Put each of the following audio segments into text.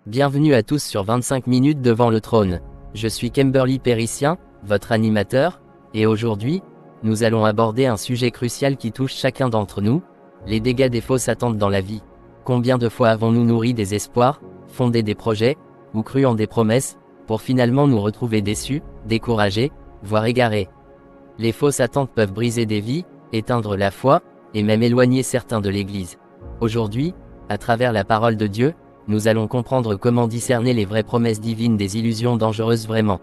Bienvenue à tous sur 25 minutes devant le trône. Je suis Kimberly Périssien, votre animateur, et aujourd'hui, nous allons aborder un sujet crucial qui touche chacun d'entre nous, les dégâts des fausses attentes dans la vie. Combien de fois avons-nous nourri des espoirs, fondé des projets, ou cru en des promesses, pour finalement nous retrouver déçus, découragés, voire égarés? Les fausses attentes peuvent briser des vies, éteindre la foi, et même éloigner certains de l'Église. Aujourd'hui, à travers la parole de Dieu, nous allons comprendre comment discerner les vraies promesses divines des illusions dangereuses vraiment.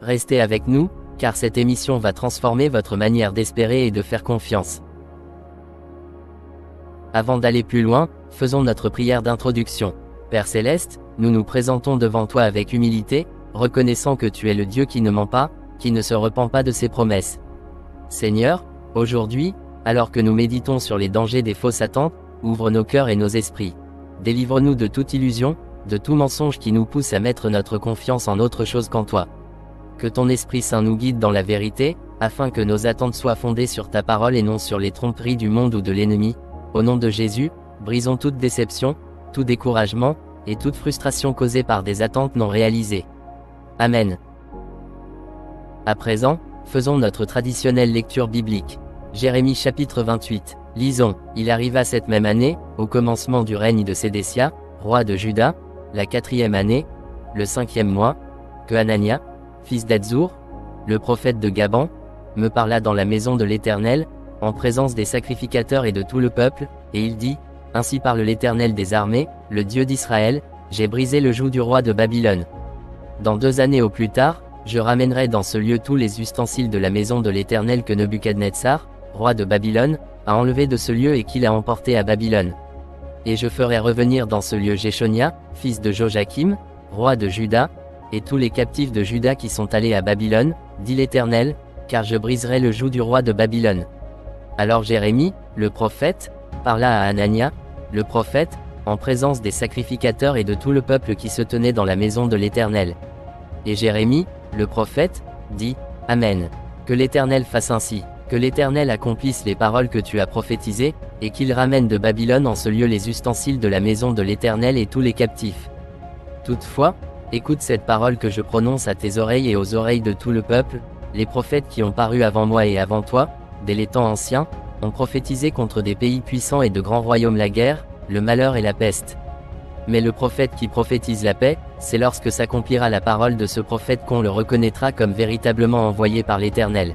Restez avec nous, car cette émission va transformer votre manière d'espérer et de faire confiance. Avant d'aller plus loin, faisons notre prière d'introduction. Père Céleste, nous nous présentons devant toi avec humilité, reconnaissant que tu es le Dieu qui ne ment pas, qui ne se repent pas de ses promesses. Seigneur, aujourd'hui, alors que nous méditons sur les dangers des fausses attentes, ouvre nos cœurs et nos esprits. Délivre-nous de toute illusion, de tout mensonge qui nous pousse à mettre notre confiance en autre chose qu'en toi. Que ton Esprit Saint nous guide dans la vérité, afin que nos attentes soient fondées sur ta parole et non sur les tromperies du monde ou de l'ennemi. Au nom de Jésus, brisons toute déception, tout découragement, et toute frustration causée par des attentes non réalisées. Amen. À présent, faisons notre traditionnelle lecture biblique. Jérémie chapitre 28. Lisons. Il arriva cette même année, au commencement du règne de Sédécia, roi de Juda, la 4e année, le 5e mois, que Hanania, fils d'Azzur, le prophète de Gaban, me parla dans la maison de l'Éternel, en présence des sacrificateurs et de tout le peuple, et il dit, ainsi parle l'Éternel des armées, le Dieu d'Israël, j'ai brisé le joug du roi de Babylone. Dans 2 années au plus tard, je ramènerai dans ce lieu tous les ustensiles de la maison de l'Éternel que Nebuchadnezzar, roi de Babylone, a enlevé de ce lieu et qu'il a emporté à Babylone. Et je ferai revenir dans ce lieu Jéchonia, fils de Joachim, roi de Juda, et tous les captifs de Juda qui sont allés à Babylone, dit l'Éternel, car je briserai le joug du roi de Babylone. Alors Jérémie, le prophète, parla à Hanania, le prophète, en présence des sacrificateurs et de tout le peuple qui se tenait dans la maison de l'Éternel. Et Jérémie, le prophète, dit, Amen. Que l'Éternel fasse ainsi. Que l'Éternel accomplisse les paroles que tu as prophétisées, et qu'il ramène de Babylone en ce lieu les ustensiles de la maison de l'Éternel et tous les captifs. Toutefois, écoute cette parole que je prononce à tes oreilles et aux oreilles de tout le peuple, les prophètes qui ont paru avant moi et avant toi, dès les temps anciens, ont prophétisé contre des pays puissants et de grands royaumes la guerre, le malheur et la peste. Mais le prophète qui prophétise la paix, c'est lorsque s'accomplira la parole de ce prophète qu'on le reconnaîtra comme véritablement envoyé par l'Éternel.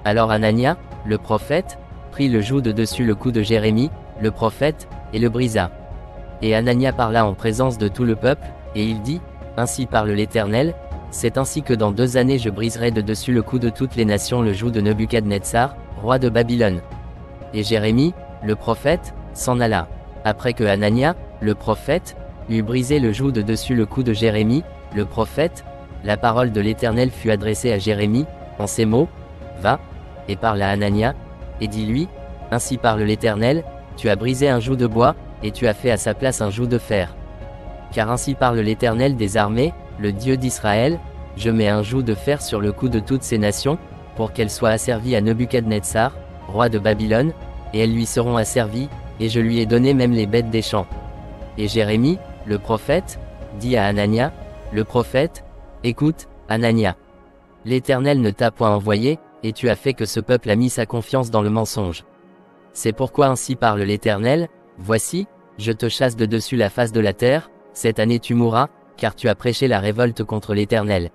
Alors Hanania, le prophète, prit le joug de dessus le cou de Jérémie, le prophète, et le brisa. Et Hanania parla en présence de tout le peuple, et il dit, ainsi parle l'Éternel, c'est ainsi que dans 2 années je briserai de dessus le cou de toutes les nations le joug de Nebuchadnezzar, roi de Babylone. Et Jérémie, le prophète, s'en alla. Après que Hanania, le prophète, eut brisé le joug de dessus le cou de Jérémie, le prophète, la parole de l'Éternel fut adressée à Jérémie, en ces mots, va, et parle à Hanania, et dis-lui, ainsi parle l'Éternel, tu as brisé un joug de bois, et tu as fait à sa place un joug de fer. Car ainsi parle l'Éternel des armées, le Dieu d'Israël, je mets un joug de fer sur le cou de toutes ces nations, pour qu'elles soient asservies à Nebuchadnezzar, roi de Babylone, et elles lui seront asservies, et je lui ai donné même les bêtes des champs. Et Jérémie, le prophète, dit à Hanania, le prophète, écoute, Hanania. L'Éternel ne t'a point envoyé, et tu as fait que ce peuple a mis sa confiance dans le mensonge. C'est pourquoi ainsi parle l'Éternel, voici, je te chasse de dessus la face de la terre, cette année tu mourras, car tu as prêché la révolte contre l'Éternel.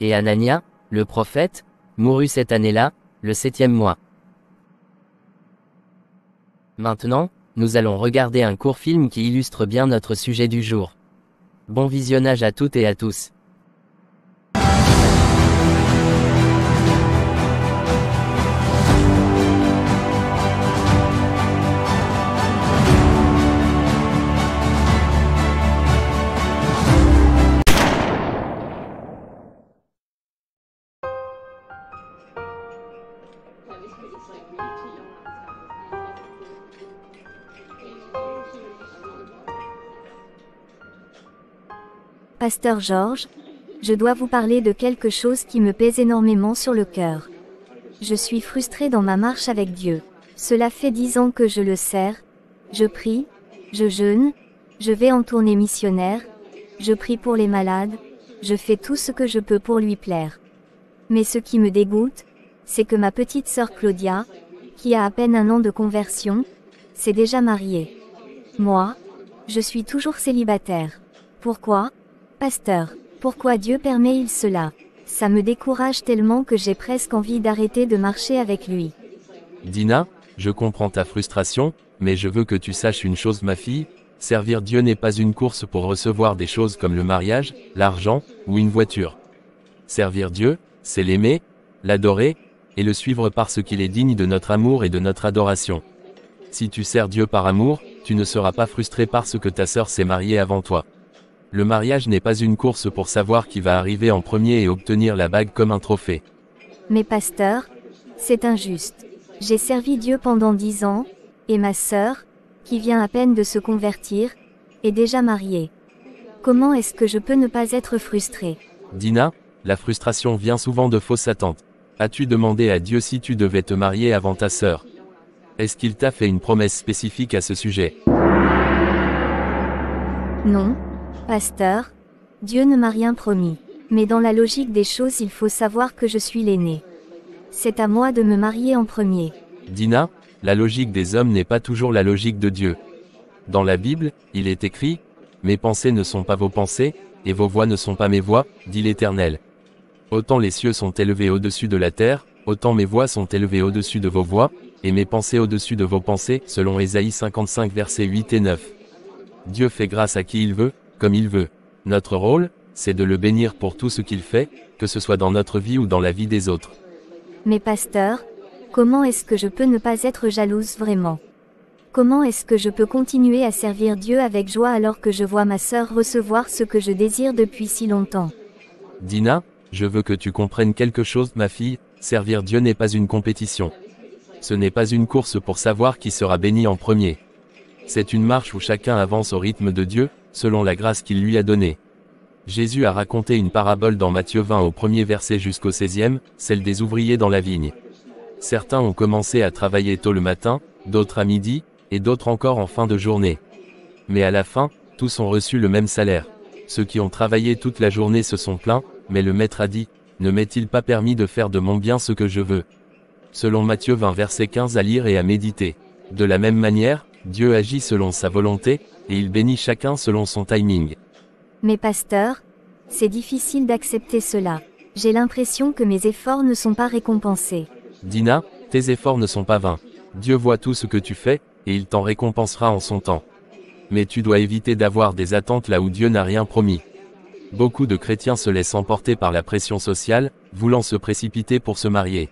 Et Hanania, le prophète, mourut cette année-là, le 7e mois. Maintenant, nous allons regarder un court film qui illustre bien notre sujet du jour. Bon visionnage à toutes et à tous. Pasteur Georges, je dois vous parler de quelque chose qui me pèse énormément sur le cœur. Je suis frustré dans ma marche avec Dieu. Cela fait 10 ans que je le sers, je prie, je jeûne, je vais en tournée missionnaire, Je prie pour les malades, je fais tout ce que je peux pour lui plaire. Mais ce qui me dégoûte, c'est que ma petite sœur Claudia, qui a à peine 1 an de conversion, s'est déjà mariée. Moi, je suis toujours célibataire. Pourquoi, pasteur? Pourquoi Dieu permet-il cela? Ça me décourage tellement que j'ai presque envie d'arrêter de marcher avec lui. Dina, je comprends ta frustration, mais je veux que tu saches une chose ma fille, servir Dieu n'est pas une course pour recevoir des choses comme le mariage, l'argent, ou une voiture. Servir Dieu, c'est l'aimer, l'adorer, et le suivre parce qu'il est digne de notre amour et de notre adoration. Si tu sers Dieu par amour, tu ne seras pas frustré parce que ta sœur s'est mariée avant toi. Le mariage n'est pas une course pour savoir qui va arriver en premier et obtenir la bague comme un trophée. Mais pasteur, c'est injuste. J'ai servi Dieu pendant 10 ans, et ma sœur, qui vient à peine de se convertir, est déjà mariée. Comment est-ce que je peux ne pas être frustré? Dina, la frustration vient souvent de fausses attentes. As-tu demandé à Dieu si tu devais te marier avant ta sœur? Est-ce qu'il t'a fait une promesse spécifique à ce sujet? Non, pasteur, Dieu ne m'a rien promis. Mais dans la logique des choses, il faut savoir que je suis l'aîné. C'est à moi de me marier en premier. Dina, la logique des hommes n'est pas toujours la logique de Dieu. Dans la Bible, il est écrit, « Mes pensées ne sont pas vos pensées, et vos voix ne sont pas mes voix, dit l'Éternel. Autant les cieux sont élevés au-dessus de la terre, autant mes voix sont élevées au-dessus de vos voix, et mes pensées au-dessus de vos pensées, selon Ésaïe 55 versets 8 et 9. Dieu fait grâce à qui il veut, comme il veut. Notre rôle, c'est de le bénir pour tout ce qu'il fait, que ce soit dans notre vie ou dans la vie des autres. Mais pasteur, comment est-ce que je peux ne pas être jalouse vraiment? Comment est-ce que je peux continuer à servir Dieu avec joie alors que je vois ma sœur recevoir ce que je désire depuis si longtemps? Dina, je veux que tu comprennes quelque chose ma fille, servir Dieu n'est pas une compétition. Ce n'est pas une course pour savoir qui sera béni en premier. C'est une marche où chacun avance au rythme de Dieu, selon la grâce qu'il lui a donnée. Jésus a raconté une parabole dans Matthieu 20 au 1er verset jusqu'au 16e, celle des ouvriers dans la vigne. Certains ont commencé à travailler tôt le matin, d'autres à midi, et d'autres encore en fin de journée. Mais à la fin, tous ont reçu le même salaire. Ceux qui ont travaillé toute la journée se sont plaints, mais le maître a dit, « Ne m'est-il pas permis de faire de mon bien ce que je veux ?» Selon Matthieu 20 verset 15 à lire et à méditer. De la même manière, Dieu agit selon sa volonté, et il bénit chacun selon son timing. Mais pasteur, c'est difficile d'accepter cela. J'ai l'impression que mes efforts ne sont pas récompensés. Dina, tes efforts ne sont pas vains. Dieu voit tout ce que tu fais, et il t'en récompensera en son temps. Mais tu dois éviter d'avoir des attentes là où Dieu n'a rien promis. Beaucoup de chrétiens se laissent emporter par la pression sociale, voulant se précipiter pour se marier.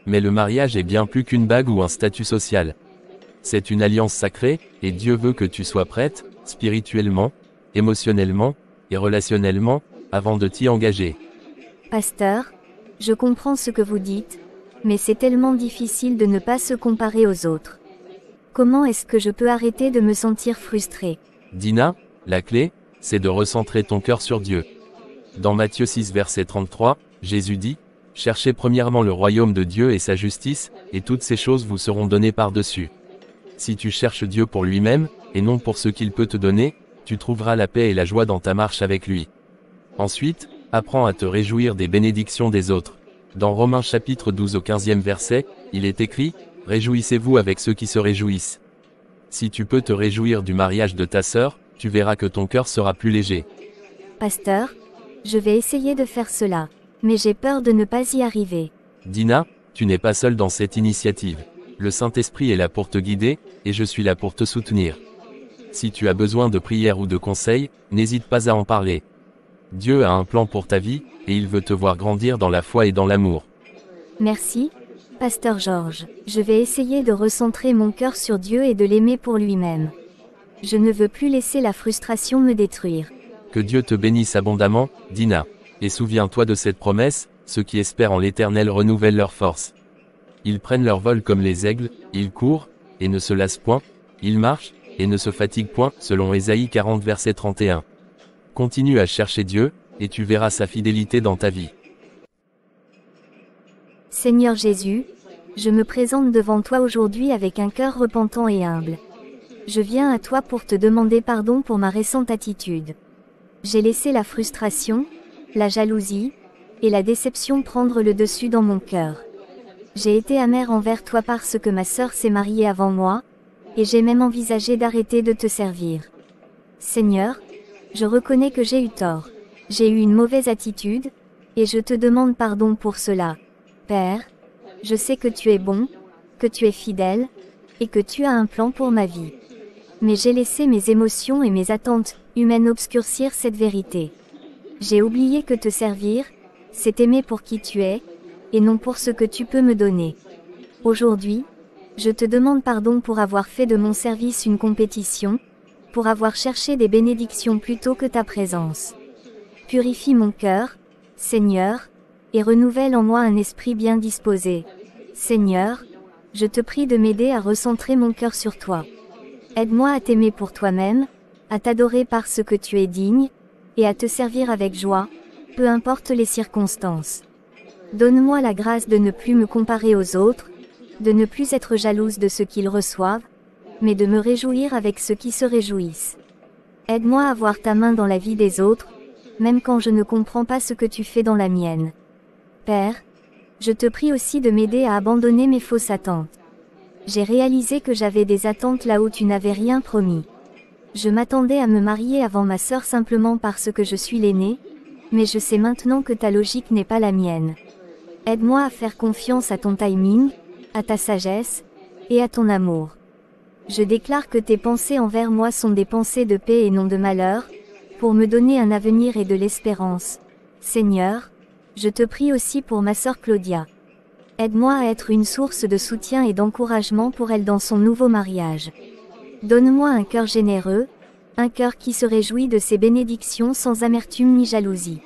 Mais le mariage est bien plus qu'une bague ou un statut social. C'est une alliance sacrée, et Dieu veut que tu sois prête, spirituellement, émotionnellement, et relationnellement, avant de t'y engager. Pasteur, je comprends ce que vous dites, mais c'est tellement difficile de ne pas se comparer aux autres. Comment est-ce que je peux arrêter de me sentir frustré? Dina, la clé, c'est de recentrer ton cœur sur Dieu. Dans Matthieu 6 verset 33, Jésus dit, « Cherchez premièrement le royaume de Dieu et sa justice, et toutes ces choses vous seront données par-dessus. » Si tu cherches Dieu pour lui-même, et non pour ce qu'il peut te donner, tu trouveras la paix et la joie dans ta marche avec lui. Ensuite, apprends à te réjouir des bénédictions des autres. Dans Romains chapitre 12 au 15e verset, il est écrit, « Réjouissez-vous avec ceux qui se réjouissent. » Si tu peux te réjouir du mariage de ta sœur, tu verras que ton cœur sera plus léger. Pasteur, je vais essayer de faire cela, mais j'ai peur de ne pas y arriver. Dina, tu n'es pas seule dans cette initiative. Le Saint-Esprit est là pour te guider, et je suis là pour te soutenir. Si tu as besoin de prière ou de conseils, n'hésite pas à en parler. Dieu a un plan pour ta vie, et il veut te voir grandir dans la foi et dans l'amour. Merci, Pasteur Georges. Je vais essayer de recentrer mon cœur sur Dieu et de l'aimer pour lui-même. Je ne veux plus laisser la frustration me détruire. Que Dieu te bénisse abondamment, Dina. Et souviens-toi de cette promesse, ceux qui espèrent en l'Éternel renouvellent leurs forces. Ils prennent leur vol comme les aigles, ils courent, et ne se lassent point, ils marchent, et ne se fatiguent point, selon Ésaïe 40 verset 31. Continue à chercher Dieu, et tu verras sa fidélité dans ta vie. Seigneur Jésus, je me présente devant toi aujourd'hui avec un cœur repentant et humble. Je viens à toi pour te demander pardon pour ma récente attitude. J'ai laissé la frustration, la jalousie, et la déception prendre le dessus dans mon cœur. J'ai été amère envers toi parce que ma sœur s'est mariée avant moi, et j'ai même envisagé d'arrêter de te servir. Seigneur, je reconnais que j'ai eu tort. J'ai eu une mauvaise attitude, et je te demande pardon pour cela. Père, je sais que tu es bon, que tu es fidèle, et que tu as un plan pour ma vie. Mais j'ai laissé mes émotions et mes attentes humaines obscurcir cette vérité. J'ai oublié que te servir, c'est aimer pour qui tu es, et non pour ce que tu peux me donner. Aujourd'hui, je te demande pardon pour avoir fait de mon service une compétition, pour avoir cherché des bénédictions plutôt que ta présence. Purifie mon cœur, Seigneur, et renouvelle en moi un esprit bien disposé. Seigneur, je te prie de m'aider à recentrer mon cœur sur toi. Aide-moi à t'aimer pour toi-même, à t'adorer parce que tu es digne, et à te servir avec joie, peu importe les circonstances. Donne-moi la grâce de ne plus me comparer aux autres, de ne plus être jalouse de ce qu'ils reçoivent, mais de me réjouir avec ceux qui se réjouissent. Aide-moi à voir ta main dans la vie des autres, même quand je ne comprends pas ce que tu fais dans la mienne. Père, je te prie aussi de m'aider à abandonner mes fausses attentes. J'ai réalisé que j'avais des attentes là où tu n'avais rien promis. Je m'attendais à me marier avant ma sœur simplement parce que je suis l'aînée, mais je sais maintenant que ta logique n'est pas la mienne. Aide-moi à faire confiance à ton timing, à ta sagesse, et à ton amour. Je déclare que tes pensées envers moi sont des pensées de paix et non de malheur, pour me donner un avenir et de l'espérance. Seigneur, je te prie aussi pour ma sœur Claudia. Aide-moi à être une source de soutien et d'encouragement pour elle dans son nouveau mariage. Donne-moi un cœur généreux, un cœur qui se réjouit de ses bénédictions sans amertume ni jalousie.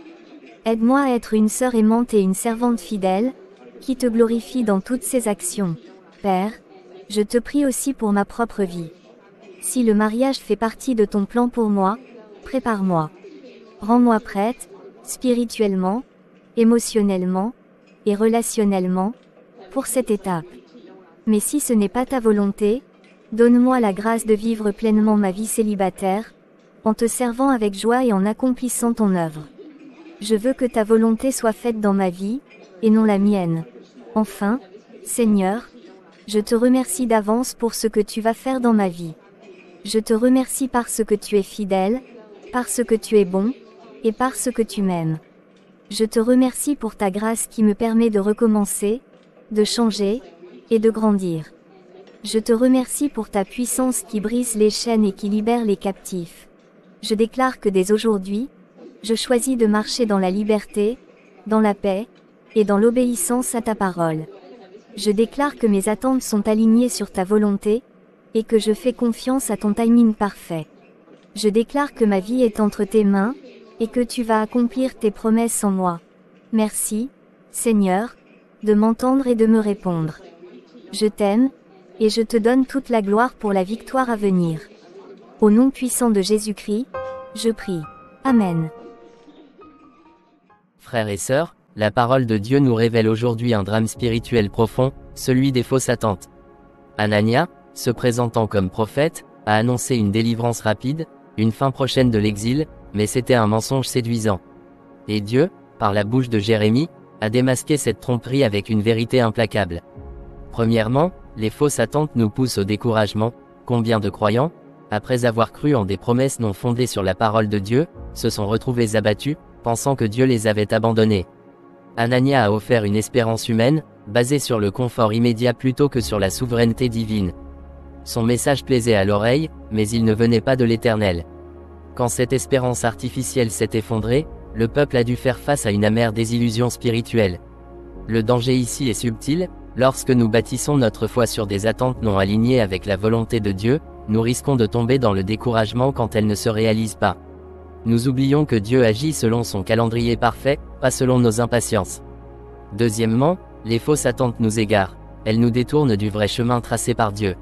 Aide-moi à être une sœur aimante et une servante fidèle, qui te glorifie dans toutes ses actions. Père, je te prie aussi pour ma propre vie. Si le mariage fait partie de ton plan pour moi, prépare-moi. Rends-moi prête, spirituellement, émotionnellement, et relationnellement, pour cette étape. Mais si ce n'est pas ta volonté, donne-moi la grâce de vivre pleinement ma vie célibataire, en te servant avec joie et en accomplissant ton œuvre. Je veux que ta volonté soit faite dans ma vie, et non la mienne. Enfin, Seigneur, je te remercie d'avance pour ce que tu vas faire dans ma vie. Je te remercie parce que tu es fidèle, parce que tu es bon, et parce que tu m'aimes. Je te remercie pour ta grâce qui me permet de recommencer, de changer, et de grandir. Je te remercie pour ta puissance qui brise les chaînes et qui libère les captifs. Je déclare que dès aujourd'hui, je choisis de marcher dans la liberté, dans la paix, et dans l'obéissance à ta parole. Je déclare que mes attentes sont alignées sur ta volonté, et que je fais confiance à ton timing parfait. Je déclare que ma vie est entre tes mains, et que tu vas accomplir tes promesses en moi. Merci, Seigneur, de m'entendre et de me répondre. Je t'aime, et je te donne toute la gloire pour la victoire à venir. Au nom puissant de Jésus-Christ, je prie. Amen. Frères et sœurs, la parole de Dieu nous révèle aujourd'hui un drame spirituel profond, celui des fausses attentes. Anania, se présentant comme prophète, a annoncé une délivrance rapide, une fin prochaine de l'exil, mais c'était un mensonge séduisant. Et Dieu, par la bouche de Jérémie, a démasqué cette tromperie avec une vérité implacable. Premièrement, les fausses attentes nous poussent au découragement. Combien de croyants, après avoir cru en des promesses non fondées sur la parole de Dieu, se sont retrouvés abattus, pensant que Dieu les avait abandonnés. Anania a offert une espérance humaine, basée sur le confort immédiat plutôt que sur la souveraineté divine. Son message plaisait à l'oreille, mais il ne venait pas de l'Éternel. Quand cette espérance artificielle s'est effondrée, le peuple a dû faire face à une amère désillusion spirituelle. Le danger ici est subtil, lorsque nous bâtissons notre foi sur des attentes non alignées avec la volonté de Dieu, nous risquons de tomber dans le découragement quand elles ne se réalisent pas. Nous oublions que Dieu agit selon son calendrier parfait, pas selon nos impatiences. Deuxièmement, les fausses attentes nous égarent, elles nous détournent du vrai chemin tracé par Dieu.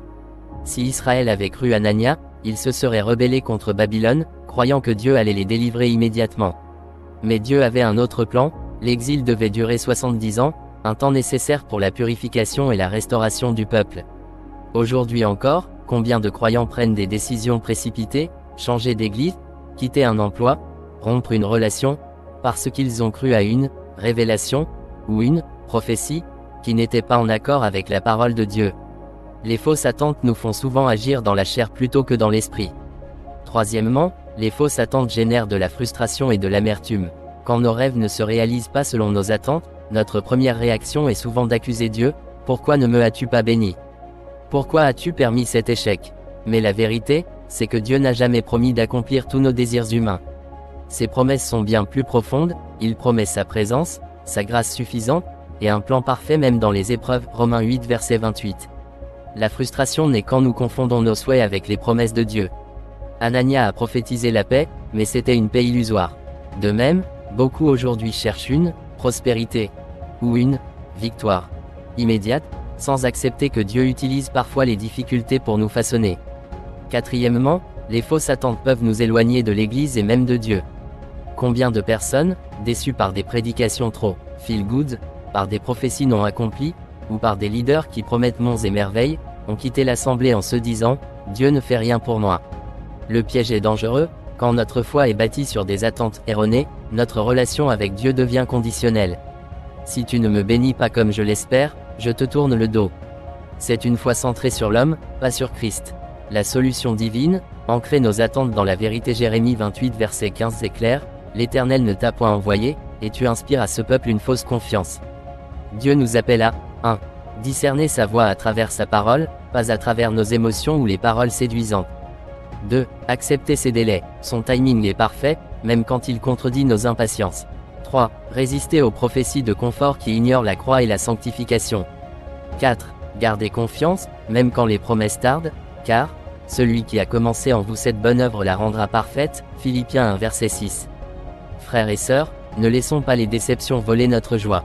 Si Israël avait cru Anania, il se serait rebellé contre Babylone, croyant que Dieu allait les délivrer immédiatement. Mais Dieu avait un autre plan, l'exil devait durer 70 ans, un temps nécessaire pour la purification et la restauration du peuple. Aujourd'hui encore, combien de croyants prennent des décisions précipitées, changer d'église, quitter un emploi, rompre une relation, parce qu'ils ont cru à une révélation, ou une prophétie, qui n'était pas en accord avec la parole de Dieu. Les fausses attentes nous font souvent agir dans la chair plutôt que dans l'esprit. Troisièmement, les fausses attentes génèrent de la frustration et de l'amertume. Quand nos rêves ne se réalisent pas selon nos attentes, notre première réaction est souvent d'accuser Dieu. Pourquoi ne me as-tu pas béni? Pourquoi as-tu permis cet échec? Mais la vérité, c'est que Dieu n'a jamais promis d'accomplir tous nos désirs humains. Ses promesses sont bien plus profondes, il promet sa présence, sa grâce suffisante, et un plan parfait même dans les épreuves. Romains 8 verset 28. La frustration naît quand nous confondons nos souhaits avec les promesses de Dieu. Anania a prophétisé la paix, mais c'était une paix illusoire. De même, beaucoup aujourd'hui cherchent une prospérité, ou une victoire immédiate, sans accepter que Dieu utilise parfois les difficultés pour nous façonner. Quatrièmement, les fausses attentes peuvent nous éloigner de l'Église et même de Dieu. Combien de personnes, déçues par des prédications trop feel good, par des prophéties non accomplies, ou par des leaders qui promettent monts et merveilles, ont quitté l'assemblée en se disant « Dieu ne fait rien pour moi ». Le piège est dangereux, quand notre foi est bâtie sur des attentes erronées, notre relation avec Dieu devient conditionnelle. Si tu ne me bénis pas comme je l'espère, je te tourne le dos. C'est une foi centrée sur l'homme, pas sur Christ. La solution divine, ancrer nos attentes dans la vérité. Jérémie 28 verset 15 est clair, l'Éternel ne t'a point envoyé, et tu inspires à ce peuple une fausse confiance. Dieu nous appelle à 1. Discerner sa voix à travers sa parole, pas à travers nos émotions ou les paroles séduisantes. 2. Accepter ses délais, son timing est parfait, même quand il contredit nos impatiences. 3. Résister aux prophéties de confort qui ignorent la croix et la sanctification. 4. Garder confiance, même quand les promesses tardent, car « Celui qui a commencé en vous cette bonne œuvre la rendra parfaite » Philippiens 1 verset 6. Frères et sœurs, ne laissons pas les déceptions voler notre joie.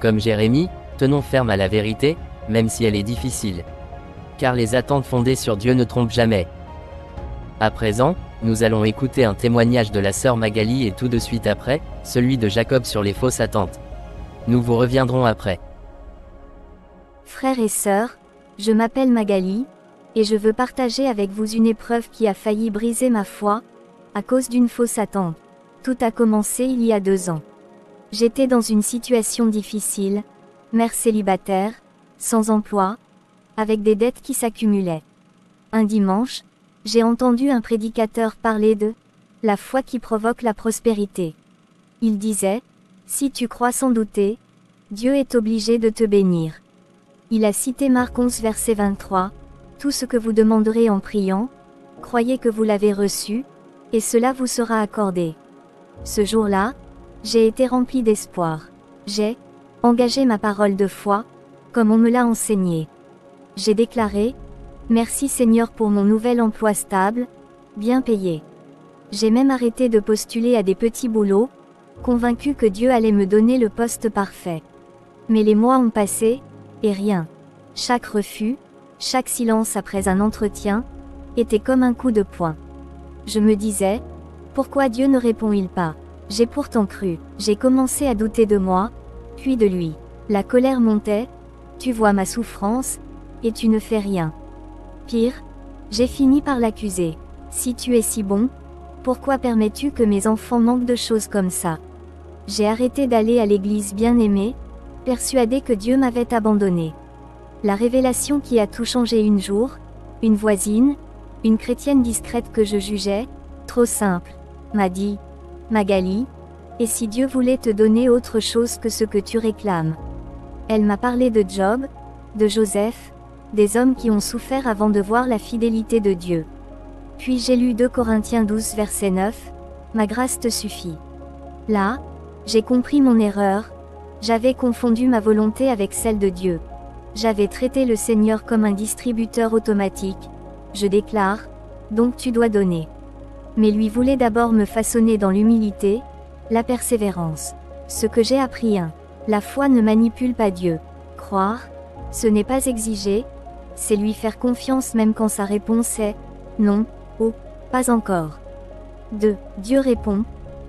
Comme Jérémie, tenons ferme à la vérité, même si elle est difficile. Car les attentes fondées sur Dieu ne trompent jamais. À présent, nous allons écouter un témoignage de la sœur Magali et tout de suite après, celui de Jacob sur les fausses attentes. Nous vous reviendrons après. Frères et sœurs, je m'appelle Magali, et je veux partager avec vous une épreuve qui a failli briser ma foi, à cause d'une fausse attente. Tout a commencé il y a 2 ans. J'étais dans une situation difficile, mère célibataire, sans emploi, avec des dettes qui s'accumulaient. Un dimanche, j'ai entendu un prédicateur parler de la foi qui provoque la prospérité. Il disait, si tu crois sans douter, Dieu est obligé de te bénir. Il a cité Marc 11 verset 23, tout ce que vous demanderez en priant, croyez que vous l'avez reçu, et cela vous sera accordé. Ce jour-là, j'ai été rempli d'espoir. J'ai engagé ma parole de foi, comme on me l'a enseigné. J'ai déclaré, merci Seigneur pour mon nouvel emploi stable, bien payé. J'ai même arrêté de postuler à des petits boulots, convaincu que Dieu allait me donner le poste parfait. Mais les mois ont passé, et rien. Chaque refus, chaque silence après un entretien, était comme un coup de poing. Je me disais, pourquoi Dieu ne répond-il pas? J'ai pourtant cru. J'ai commencé à douter de moi, puis de lui. La colère montait, tu vois ma souffrance, et tu ne fais rien. Pire, j'ai fini par l'accuser. Si tu es si bon, pourquoi permets-tu que mes enfants manquent de choses comme ça? J'ai arrêté d'aller à l'église bien-aimée, persuadée que Dieu m'avait abandonné. La révélation qui a tout changé un jour, une voisine, une chrétienne discrète que je jugeais, trop simple, m'a dit, Magali, et si Dieu voulait te donner autre chose que ce que tu réclames? Elle m'a parlé de Job, de Joseph, des hommes qui ont souffert avant de voir la fidélité de Dieu. Puis j'ai lu 2 Corinthiens 12 verset 9, ma grâce te suffit. Là, j'ai compris mon erreur, j'avais confondu ma volonté avec celle de Dieu. J'avais traité le Seigneur comme un distributeur automatique, je déclare, donc tu dois donner. Mais lui voulait d'abord me façonner dans l'humilité, la persévérance. Ce que j'ai appris la foi ne manipule pas Dieu. Croire, ce n'est pas exiger, c'est lui faire confiance même quand sa réponse est « non » ou « pas encore ». 2. Dieu répond,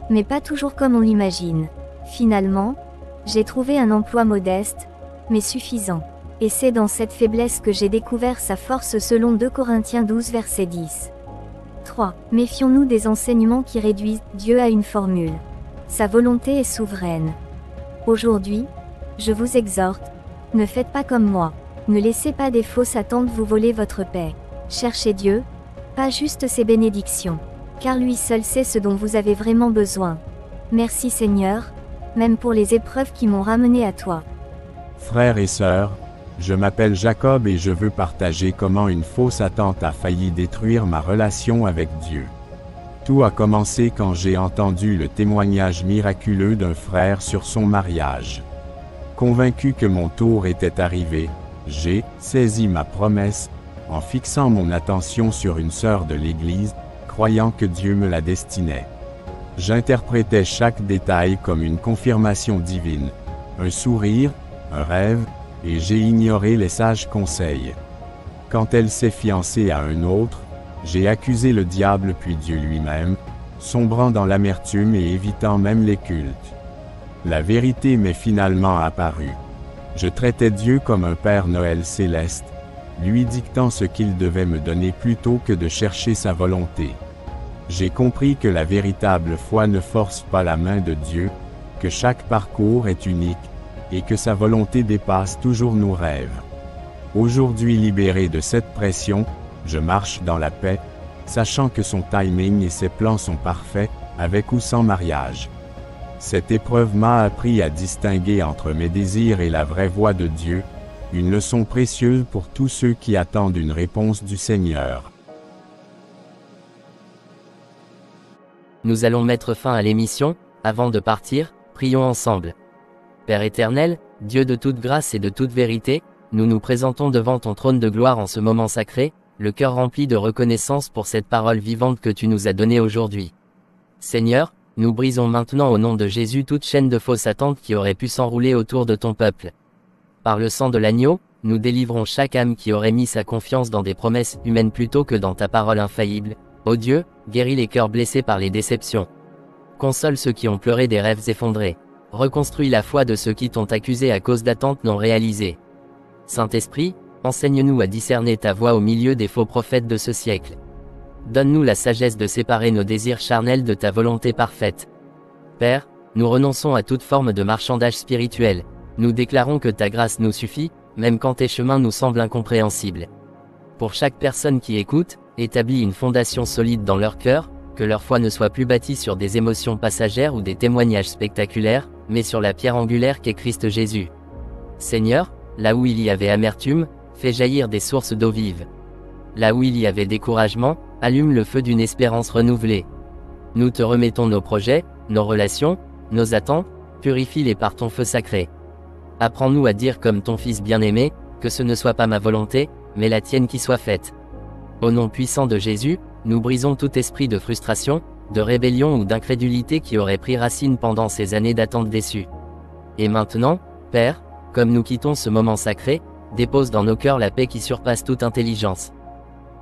mais pas toujours comme on l'imagine. Finalement, j'ai trouvé un emploi modeste, mais suffisant. Et c'est dans cette faiblesse que j'ai découvert sa force selon 2 Corinthiens 12 verset 10. 3. Méfions-nous des enseignements qui réduisent Dieu à une formule. Sa volonté est souveraine. Aujourd'hui, je vous exhorte, ne faites pas comme moi. Ne laissez pas des fausses attentes vous voler votre paix. Cherchez Dieu, pas juste ses bénédictions, car lui seul sait ce dont vous avez vraiment besoin. Merci Seigneur, même pour les épreuves qui m'ont ramené à toi. Frères et sœurs, je m'appelle Jacob et je veux partager comment une fausse attente a failli détruire ma relation avec Dieu. Tout a commencé quand j'ai entendu le témoignage miraculeux d'un frère sur son mariage. Convaincu que mon tour était arrivé, j'ai saisi ma promesse, en fixant mon attention sur une sœur de l'Église, croyant que Dieu me la destinait. J'interprétais chaque détail comme une confirmation divine, un sourire, un rêve, et j'ai ignoré les sages conseils. Quand elle s'est fiancée à un autre, j'ai accusé le diable puis Dieu lui-même, sombrant dans l'amertume et évitant même les cultes. La vérité m'est finalement apparue. Je traitais Dieu comme un Père Noël céleste, lui dictant ce qu'il devait me donner plutôt que de chercher sa volonté. J'ai compris que la véritable foi ne force pas la main de Dieu, que chaque parcours est unique, et que sa volonté dépasse toujours nos rêves. Aujourd'hui libéré de cette pression, je marche dans la paix, sachant que son timing et ses plans sont parfaits, avec ou sans mariage. Cette épreuve m'a appris à distinguer entre mes désirs et la vraie voix de Dieu, une leçon précieuse pour tous ceux qui attendent une réponse du Seigneur. Nous allons mettre fin à l'émission. Avant de partir, prions ensemble. Père éternel, Dieu de toute grâce et de toute vérité, nous nous présentons devant ton trône de gloire en ce moment sacré, le cœur rempli de reconnaissance pour cette parole vivante que tu nous as donnée aujourd'hui. Seigneur, nous brisons maintenant au nom de Jésus toute chaîne de fausses attentes qui aurait pu s'enrouler autour de ton peuple. Par le sang de l'agneau, nous délivrons chaque âme qui aurait mis sa confiance dans des promesses humaines plutôt que dans ta parole infaillible. Ô Dieu, guéris les cœurs blessés par les déceptions. Console ceux qui ont pleuré des rêves effondrés. Reconstruis la foi de ceux qui t'ont accusé à cause d'attentes non réalisées. Saint-Esprit, enseigne-nous à discerner ta voix au milieu des faux prophètes de ce siècle. Donne-nous la sagesse de séparer nos désirs charnels de ta volonté parfaite. Père, nous renonçons à toute forme de marchandage spirituel. Nous déclarons que ta grâce nous suffit, même quand tes chemins nous semblent incompréhensibles. Pour chaque personne qui écoute, établis une fondation solide dans leur cœur, que leur foi ne soit plus bâtie sur des émotions passagères ou des témoignages spectaculaires, mais sur la pierre angulaire qu'est Christ Jésus. Seigneur, là où il y avait amertume, fais jaillir des sources d'eau vive. Là où il y avait découragement, allume le feu d'une espérance renouvelée. Nous te remettons nos projets, nos relations, nos attentes, purifie-les par ton feu sacré. Apprends-nous à dire comme ton Fils bien-aimé, que ce ne soit pas ma volonté, mais la tienne qui soit faite. Au nom puissant de Jésus, nous brisons tout esprit de frustration, de rébellion ou d'incrédulité qui aurait pris racine pendant ces années d'attente déçue. Et maintenant, Père, comme nous quittons ce moment sacré, dépose dans nos cœurs la paix qui surpasse toute intelligence.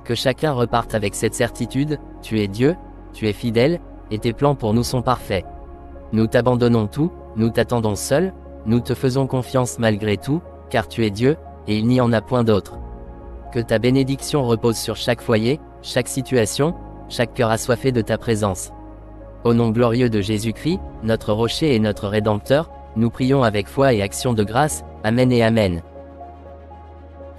Que chacun reparte avec cette certitude, tu es Dieu, tu es fidèle, et tes plans pour nous sont parfaits. Nous t'abandonnons tout, nous t'attendons seul, nous te faisons confiance malgré tout, car tu es Dieu, et il n'y en a point d'autre. Que ta bénédiction repose sur chaque foyer, chaque situation, chaque cœur assoiffé de ta présence. Au nom glorieux de Jésus-Christ, notre rocher et notre Rédempteur, nous prions avec foi et action de grâce, Amen et Amen.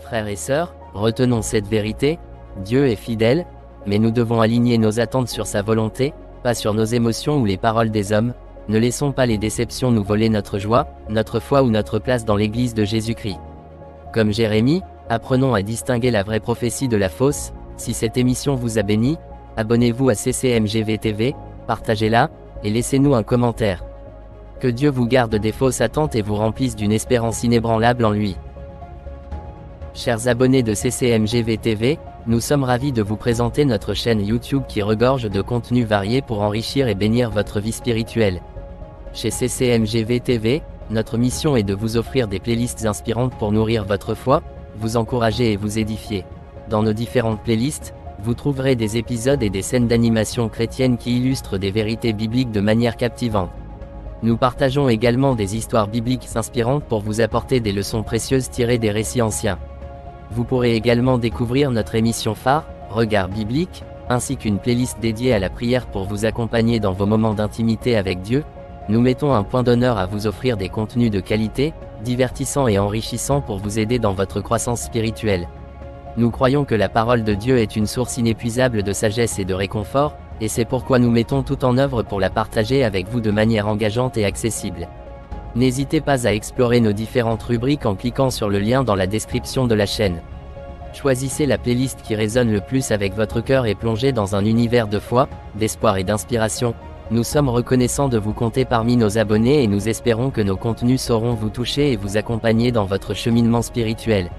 Frères et sœurs, retenons cette vérité, Dieu est fidèle, mais nous devons aligner nos attentes sur sa volonté, pas sur nos émotions ou les paroles des hommes. Ne laissons pas les déceptions nous voler notre joie, notre foi ou notre place dans l'Église de Jésus-Christ. Comme Jérémie, apprenons à distinguer la vraie prophétie de la fausse. Si cette émission vous a béni, abonnez-vous à CCMGV TV, partagez-la, et laissez-nous un commentaire. Que Dieu vous garde des fausses attentes et vous remplisse d'une espérance inébranlable en lui. Chers abonnés de CCMGV TV, nous sommes ravis de vous présenter notre chaîne YouTube qui regorge de contenus variés pour enrichir et bénir votre vie spirituelle. Chez CCMGV TV, notre mission est de vous offrir des playlists inspirantes pour nourrir votre foi, vous encourager et vous édifier. Dans nos différentes playlists, vous trouverez des épisodes et des scènes d'animation chrétienne qui illustrent des vérités bibliques de manière captivante. Nous partageons également des histoires bibliques inspirantes pour vous apporter des leçons précieuses tirées des récits anciens. Vous pourrez également découvrir notre émission phare, Regard biblique, ainsi qu'une playlist dédiée à la prière pour vous accompagner dans vos moments d'intimité avec Dieu, nous mettons un point d'honneur à vous offrir des contenus de qualité, divertissants et enrichissants pour vous aider dans votre croissance spirituelle. Nous croyons que la parole de Dieu est une source inépuisable de sagesse et de réconfort, et c'est pourquoi nous mettons tout en œuvre pour la partager avec vous de manière engageante et accessible. N'hésitez pas à explorer nos différentes rubriques en cliquant sur le lien dans la description de la chaîne. Choisissez la playlist qui résonne le plus avec votre cœur et plongez dans un univers de foi, d'espoir et d'inspiration. Nous sommes reconnaissants de vous compter parmi nos abonnés et nous espérons que nos contenus sauront vous toucher et vous accompagner dans votre cheminement spirituel.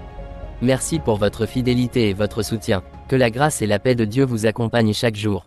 Merci pour votre fidélité et votre soutien. Que la grâce et la paix de Dieu vous accompagnent chaque jour.